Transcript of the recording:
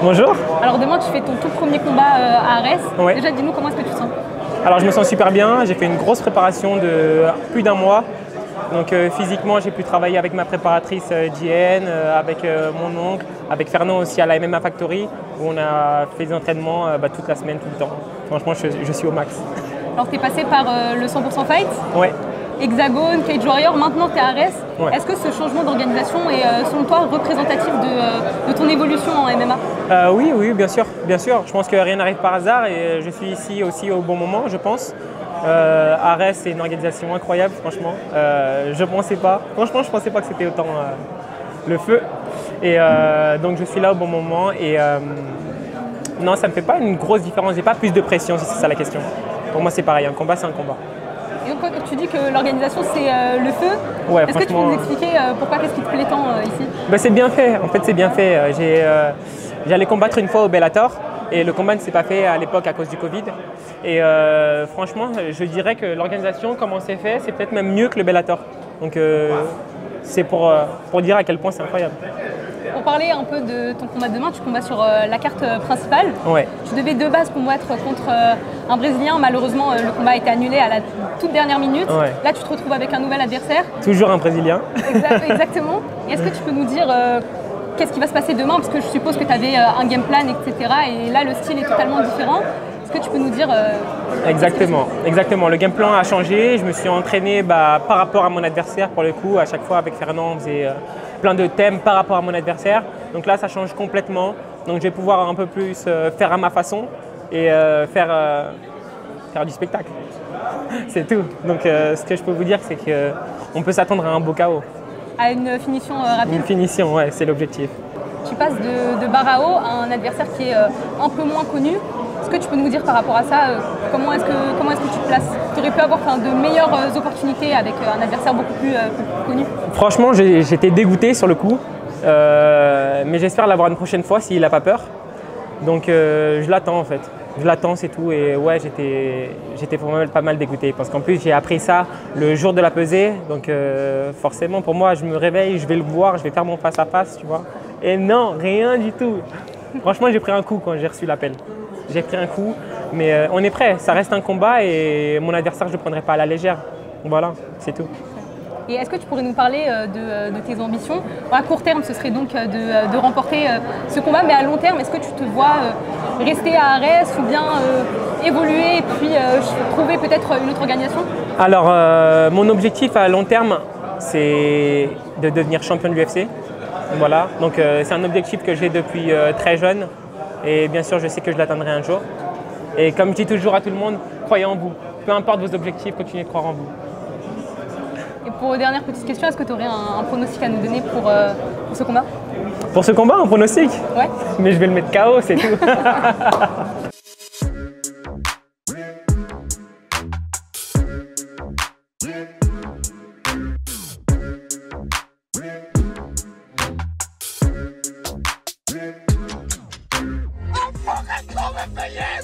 Bonjour. Alors demain, tu fais ton tout premier combat à Arès. Ouais. Déjà, dis-nous comment est-ce que tu te sens? Alors je me sens super bien, j'ai fait une grosse préparation de plus d'un mois. Donc physiquement, j'ai pu travailler avec ma préparatrice JN, avec mon oncle, avec Fernand aussi à la MMA Factory, où on a fait des entraînements toute la semaine, tout le temps. Franchement, je suis au max. Alors tu es passé par le 100% Fight, Ouais. Hexagone, Cage Warrior, maintenant tu es à Arès. Ouais. Est-ce que ce changement d'organisation est selon toi représentatif de ton évolution en MMA? Oui, bien sûr, bien sûr. Je pense que rien n'arrive par hasard et je suis ici aussi au bon moment, je pense. Arès, c'est une organisation incroyable, franchement. Je pensais pas que c'était autant le feu. Et donc je suis là au bon moment et non, ça ne me fait pas une grosse différence. J'ai pas plus de pression, si c'est ça la question. Pour moi, c'est pareil. Un combat, c'est un combat. Et donc, quand tu dis que l'organisation c'est le feu, Ouais, est-ce que tu peux nous expliquer pourquoi, qu'est-ce qui te plaît tant ici? C'est bien fait, en fait c'est bien fait. J'allais combattre une fois au Bellator et le combat ne s'est pas fait à l'époque à cause du Covid. Et franchement, je dirais que l'organisation, comment c'est fait, c'est peut-être même mieux que le Bellator. Donc c'est pour dire à quel point c'est incroyable. Pour parler un peu de ton combat de demain, tu combats sur la carte principale. Ouais. Tu devais de base combattre contre un Brésilien. Malheureusement, le combat a été annulé à la toute dernière minute. Ouais. Là, tu te retrouves avec un nouvel adversaire. Toujours un Brésilien. Exactement. Et est-ce que tu peux nous dire qu'est-ce qui va se passer demain? Parce que je suppose que tu avais un game plan, etc. Et là, le style est totalement différent. Est-ce que tu peux nous dire Exactement. Le game plan a changé. Je me suis entraîné par rapport à mon adversaire pour le coup. À chaque fois avec Fernand, on faisait plein de thèmes par rapport à mon adversaire. Donc là, ça change complètement. Donc je vais pouvoir un peu plus faire à ma façon et faire du spectacle. C'est tout. Donc ce que je peux vous dire, c'est qu'on peut s'attendre à un beau KO. À une finition rapide? Une finition, ouais, c'est l'objectif. Tu passes de Barao à un adversaire qui est un peu moins connu. Est-ce que tu peux nous dire par rapport à ça, comment est-ce que tu te places? Tu aurais pu avoir de meilleures opportunités avec un adversaire beaucoup plus connu. Franchement, j'étais dégoûté sur le coup, mais j'espère l'avoir une prochaine fois s'il n'a pas peur. Donc je l'attends en fait. Je l'attends, c'est tout. Et ouais, j'étais pas mal dégoûté parce qu'en plus j'ai appris ça le jour de la pesée. Donc forcément pour moi, je me réveille, je vais le voir, je vais faire mon face-à-face, tu vois. Et non, rien du tout. Franchement, j'ai pris un coup quand j'ai reçu l'appel. J'ai pris un coup, mais on est prêt. Ça reste un combat et mon adversaire, je ne le prendrai pas à la légère. Voilà, c'est tout. Et est-ce que tu pourrais nous parler de tes ambitions? À court terme, ce serait donc de remporter ce combat, mais à long terme, est-ce que tu te vois rester à Arès ou bien évoluer et puis trouver peut-être une autre organisation? Alors, mon objectif à long terme, c'est de devenir champion de l'UFC. Voilà, donc c'est un objectif que j'ai depuis très jeune et bien sûr, je sais que je l'atteindrai un jour. Et comme je dis toujours à tout le monde, croyez en vous. Peu importe vos objectifs, continuez de croire en vous. Et pour dernière petite question, est-ce que tu aurais un pronostic à nous donner pour ce combat? Pour ce combat, un pronostic? Ouais. Mais je vais le mettre KO, c'est tout. I'm fucking coming for you!